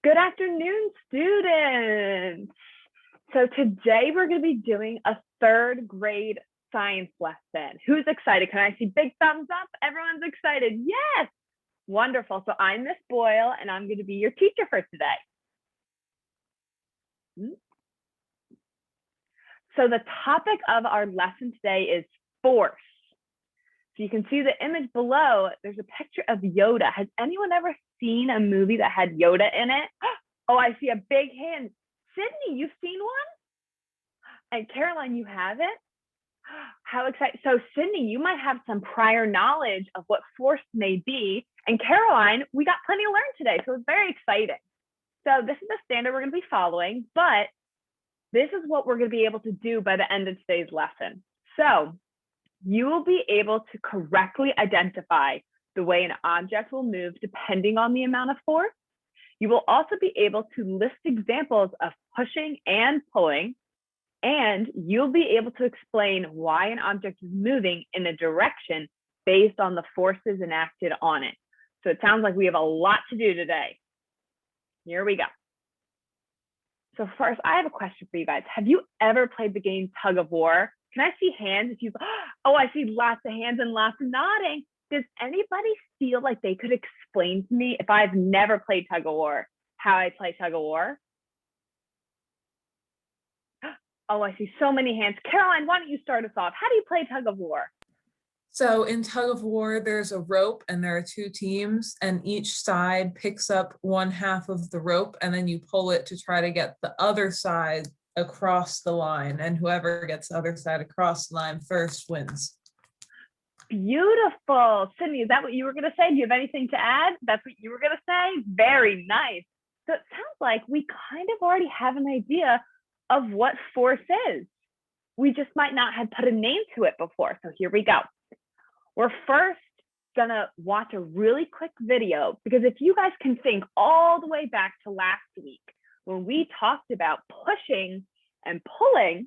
Good afternoon, students. So today we're going to be doing a third grade science lesson. Who's excited? Can I see big thumbs up? Everyone's excited. Yes. Wonderful. So I'm Miss Boyle and I'm going to be your teacher for today. So the topic of our lesson today is force. So you can see the image below. There's a picture of Yoda. Has anyone ever seen a movie that had Yoda in it? Oh, I see a big hand. Sydney, you've seen one? And Caroline, you haven't? How exciting. So Sydney, you might have some prior knowledge of what force may be. And Caroline, we got plenty to learn today. So it's very exciting. So this is the standard we're going to be following, but this is what we're going to be able to do by the end of today's lesson. So you will be able to correctly identify the way an object will move depending on the amount of force. You will also be able to list examples of pushing and pulling, and you'll be able to explain why an object is moving in a direction based on the forces enacted on it. So it sounds like we have a lot to do today. Here we go. So first, I have a question for you guys. Have you ever played the game Tug of War? Can I see hands? If you, oh, I see lots of hands and lots of nodding. Does anybody feel like they could explain to me, if I've never played Tug of War, how I play Tug of War? Oh, I see so many hands. Caroline, why don't you start us off? How do you play Tug of War? So in Tug of War, there's a rope and there are two teams, and each side picks up one half of the rope and then you pull it to try to get the other side across the line, and whoever gets the other side across the line first wins. Beautiful. Sydney, is that what you were going to say? Do you have anything to add? That's what you were going to say? Very nice. So it sounds like we kind of already have an idea of what force is. We just might not have put a name to it before. So here we go. We're first going to watch a really quick video, because if you guys can think all the way back to last week when we talked about pushing and pulling,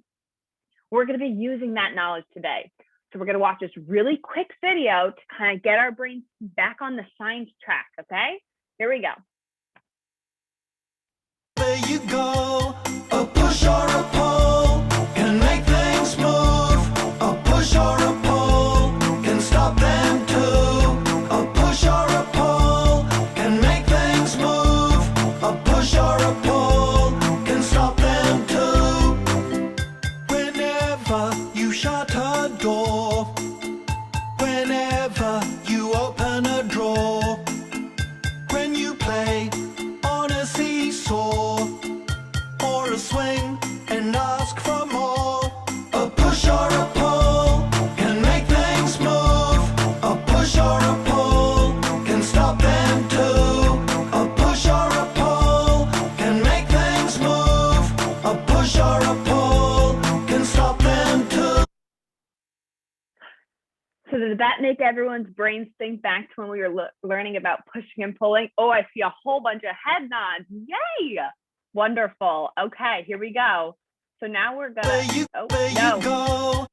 we're going to be using that knowledge today. So we're going to watch this really quick video to kind of get our brains back on the science track, okay? Here we go. There you go, a push or a pull can make things move. A push or a pull can stop them too. A push or a pull can make things move. A push or a pull can stop them too. Whenever you shut a door, whenever you open a drawer, when you play on a seesaw or a swing and ask for more, a push or a pull can make things move. A push or a pull can stop them too. A push or a pull can make things move. A push or a pull can stop them too. So does that make everyone's brains think back to when we were learning about pushing and pulling? Oh, I see a whole bunch of head nods. Yay! Wonderful. Okay, here we go. So now we're gonna, You go.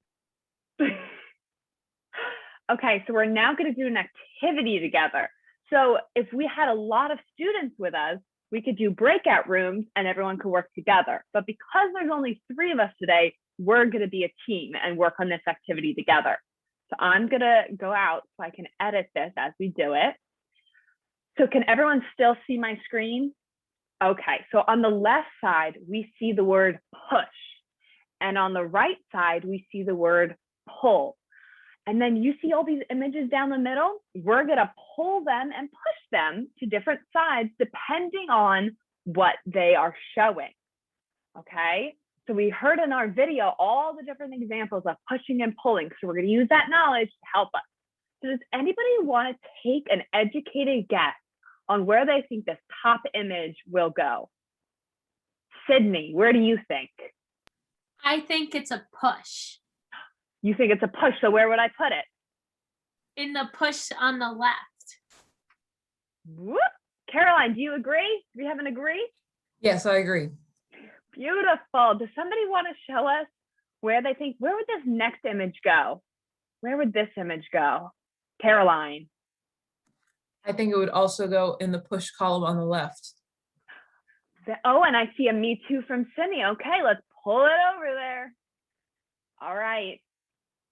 Okay, so we're now gonna do an activity together. So if we had a lot of students with us, we could do breakout rooms and everyone could work together. But because there's only 3 of us today, we're gonna be a team and work on this activity together. So I'm gonna go out so I can edit this as we do it. So can everyone still see my screen? Okay, so on the left side, we see the word push. And on the right side, we see the word pull. And then you see all these images down the middle? We're gonna pull them and push them to different sides depending on what they are showing, okay? So we heard in our video all the different examples of pushing and pulling. So we're gonna use that knowledge to help us. So does anybody wanna take an educated guess on where they think this top image will go? Sydney, where do you think? I think it's a push. You think it's a push, so where would I put it? In the push on the left. Whoop. Caroline, do you agree? Do we have an agree? Yes, I agree. Beautiful. Does somebody want to show us where they think, where would this next image go? Where would this image go? Caroline. I think it would also go in the push column on the left. Oh, and I see a me too from Sydney. Okay, let's pull it over there. All right.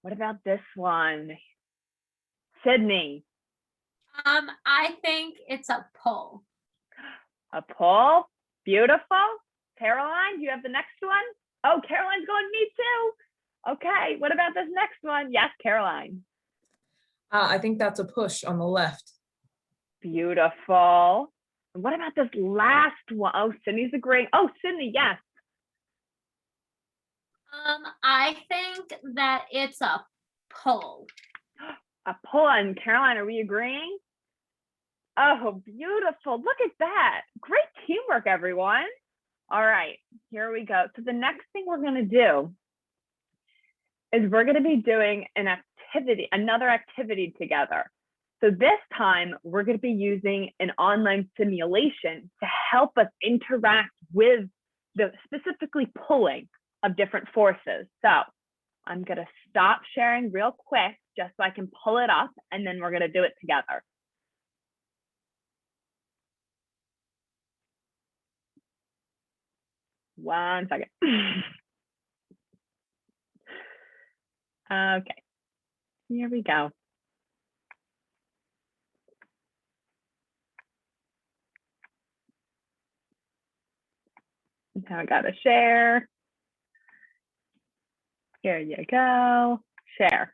What about this one? Sydney. I think it's a pull. A pull. Beautiful. Caroline, do you have the next one? Oh, Caroline's going me too. Okay, what about this next one? Yes, Caroline. I think that's a push on the left. Beautiful. And what about this last one? Oh, Sydney's agreeing. Oh, Sydney, yes. I think that it's a pull. A pull. And Caroline, are we agreeing? Oh, beautiful. Look at that. Great teamwork, everyone. All right, here we go. So the next thing we're going to do is we're going to be doing an activity, another activity together. So this time we're going to be using an online simulation to help us interact with the specifically pulling of different forces. So I'm going to stop sharing real quick just so I can pull it up, and then we're going to do it together. One second. Okay, here we go. Now I gotta share. Here you go, share.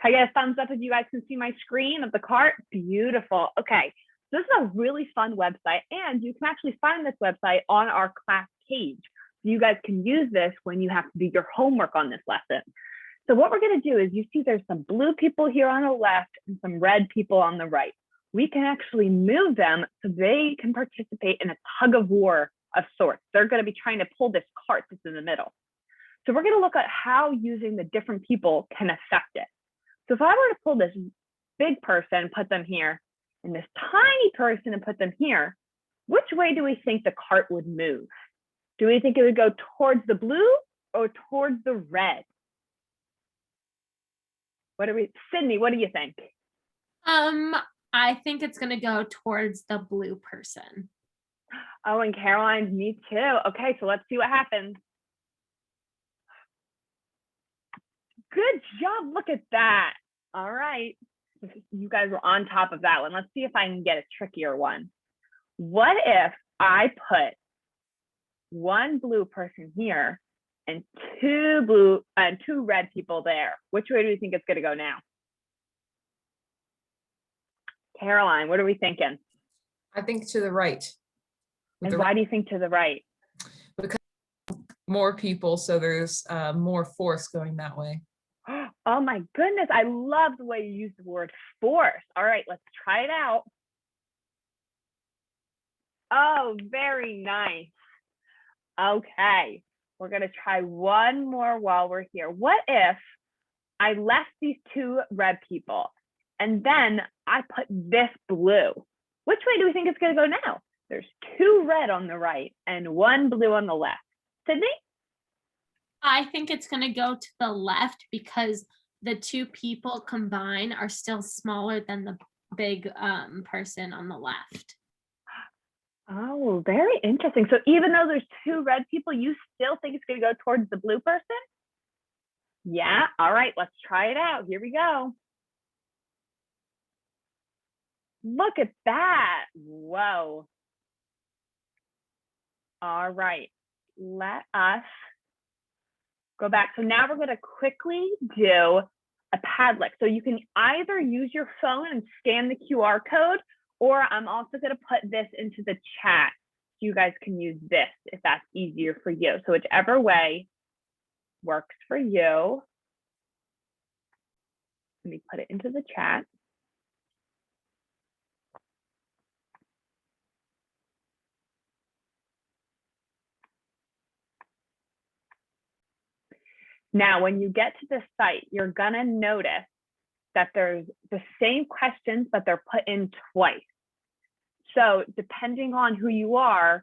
Can I get a thumbs up if you guys can see my screen of the cart? Beautiful. Okay, this is a really fun website, and you can actually find this website on our class page. You guys can use this when you have to do your homework on this lesson. So what we're going to do is, you see there's some blue people here on the left and some red people on the right. We can actually move them so they can participate in a tug of war of sorts. They're going to be trying to pull this cart that's in the middle. So we're going to look at how using the different people can affect it. So if I were to pull this big person and put them here, and this tiny person and put them here, which way do we think the cart would move? Do we think it would go towards the blue or towards the red? Sydney, what do you think? I think it's gonna go towards the blue person. Oh, and Caroline's me too. Okay, so let's see what happens. Good job, look at that. All right, you guys were on top of that one. Let's see if I can get a trickier one. What if I put one blue person here and two red people there? Which way do we think it's gonna go now? Caroline, what are we thinking? I think to the right. And why do you think to the right? Because more people, so there's more force going that way. Oh my goodness, I love the way you use the word force. All right, let's try it out. Oh, very nice. Okay, we're gonna try one more while we're here. What if I left these two red people and then I put this blue? Which way do we think it's gonna go now? There's two red on the right and one blue on the left. Sydney? I think it's gonna go to the left because the two people combined are still smaller than the big person on the left. Oh, very interesting. So even though there's two red people, you still think it's gonna go towards the blue person? Yeah, all right, let's try it out. Here we go. Look at that. Whoa. All right, let us go back. So now we're gonna quickly do a Padlet. So you can either use your phone and scan the QR code, or I'm also gonna put this into the chat. So you guys can use this if that's easier for you. So whichever way works for you. Let me put it into the chat. Now, when you get to the site, you're gonna notice that there's the same questions, but they're put in twice. So depending on who you are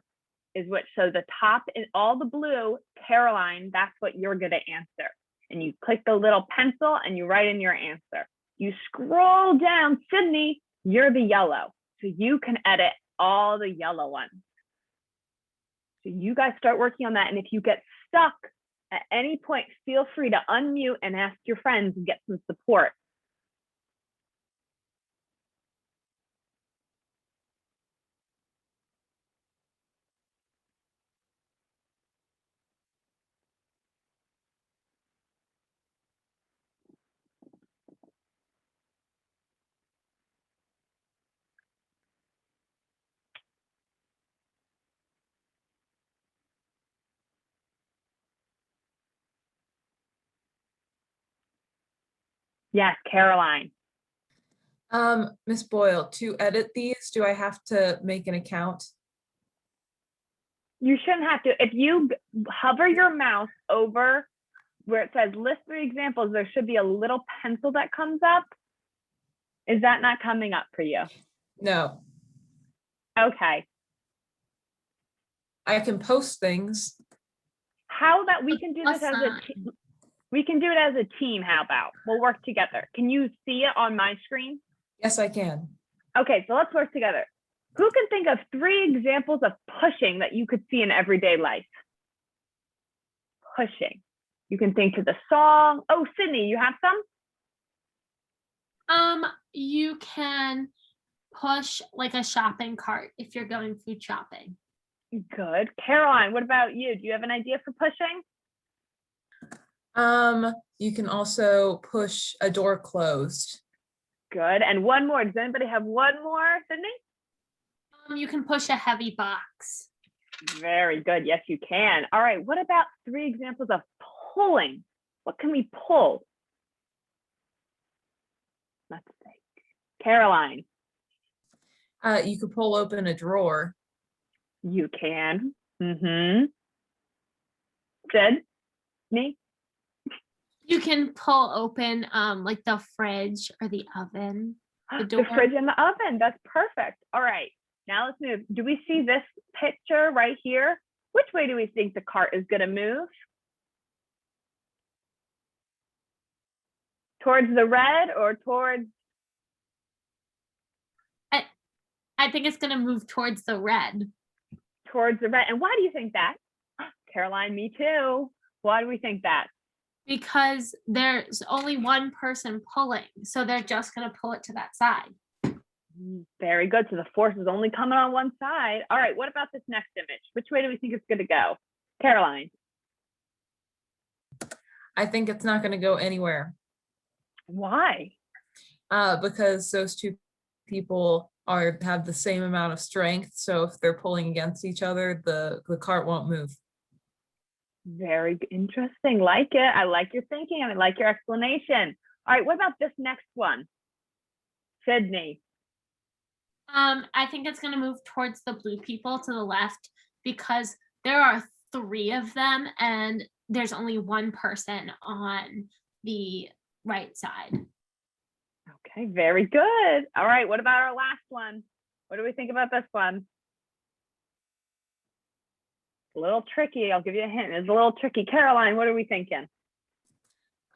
is which. So the top in all the blue, Caroline, that's what you're gonna answer. and you click the little pencil and you write in your answer. You scroll down, Sydney, you're the yellow. So you can edit all the yellow ones. So you guys start working on that. And if you get stuck at any point, feel free to unmute and ask your friends and get some support. Yes, Caroline. Miss Boyle, to edit these, do I have to make an account? You shouldn't have to. If you hover your mouse over where it says list 3 examples, there should be a little pencil that comes up. Is that not coming up for you? No, Okay. I can post things. How about we can do this as a Awesome. team? We can do it as a team. How about we'll work together? Can you see it on my screen? Yes, I can. Okay, so let's work together. Who can think of 3 examples of pushing that you could see in everyday life? Pushing. You can think to the song. Oh, Sydney, you have some? You can push like a shopping cart if you're going food shopping. Good. Caroline, what about you? Do you have an idea for pushing? You can also push a door closed. Good. And one more. Does anybody have one more, Sydney? You can push a heavy box. Very good. Yes, you can. All right. What about 3 examples of pulling? What can we pull? Let's see. Caroline, You could pull open a drawer. you can. Sid, me? You can pull open like the fridge or the oven. The The door. fridge and the oven. That's perfect. All right. Now let's move. Do we see this picture right here? Which way do we think the cart is going to move? Towards the red or towards? I think it's gonna move towards the red. Towards the red. And why do you think that? Caroline, me too. Why do we think that? Because there's only one person pulling, so they're just gonna pull it to that side. Very good. So the force is only coming on one side. All right. What about this next image? Which way do we think it's going to go? Caroline. I think it's not going to go anywhere. Why? Because those 2 people have the same amount of strength. So if they're pulling against each other, the cart won't move. Very interesting. Like it. I like your thinking. I like your explanation. All right. What about this next one? Sydney. I think it's gonna move towards the blue people to the left because there are 3 of them and there's only one person on the right side. Okay. Very good. All right. What about our last one? What do we think about this one? A little tricky. I'll give you a hint. It's a little tricky. Caroline, what are we thinking?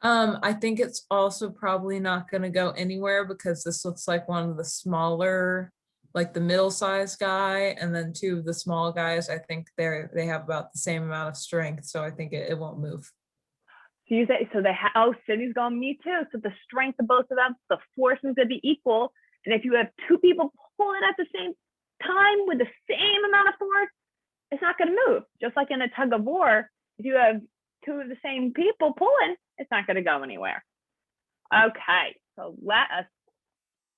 I think it's also probably not going to go anywhere because this looks like one of the smaller, like the middle-sized guy, and then 2 of the small guys. I think they have about the same amount of strength, so I think it won't move. So you say so they have. Oh, Sydney's going me too. So the strength of both of them, the force is going to be equal. And if you have 2 people pulling at the same time with the same amount of force, it's not going to move. Just like in a tug of war, if you have 2 of the same people pulling, it's not going to go anywhere. Okay, so let us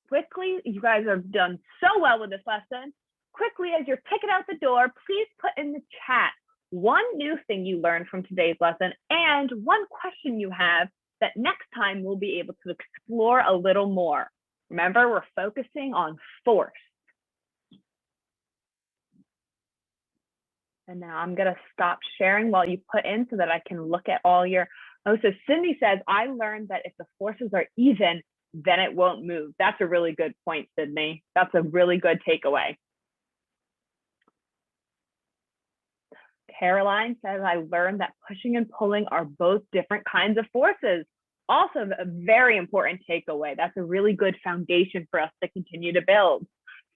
quickly, you guys have done so well with this lesson. Quickly, as you're picking out the door, please put in the chat one new thing you learned from today's lesson and one question you have that next time we'll be able to explore a little more. Remember, we're focusing on force. And now I'm going to stop sharing while you put in so that I can look at all your. Oh, so Cindy says, I learned that if the forces are even, then it won't move. That's a really good point, Sydney. That's a really good takeaway. Caroline says, I learned that pushing and pulling are both different kinds of forces. Also, a very important takeaway. That's a really good foundation for us to continue to build.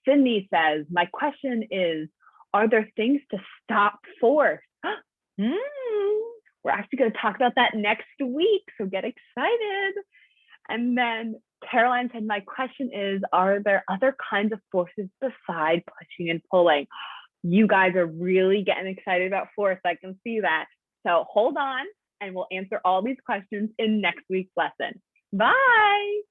Sydney says, my question is, are there things to stop force? We're actually going to talk about that next week, so get excited. And then Caroline said, my question is, are there other kinds of forces beside pushing and pulling? You guys are really getting excited about force. I can see that. So hold on, and we'll answer all these questions in next week's lesson. Bye.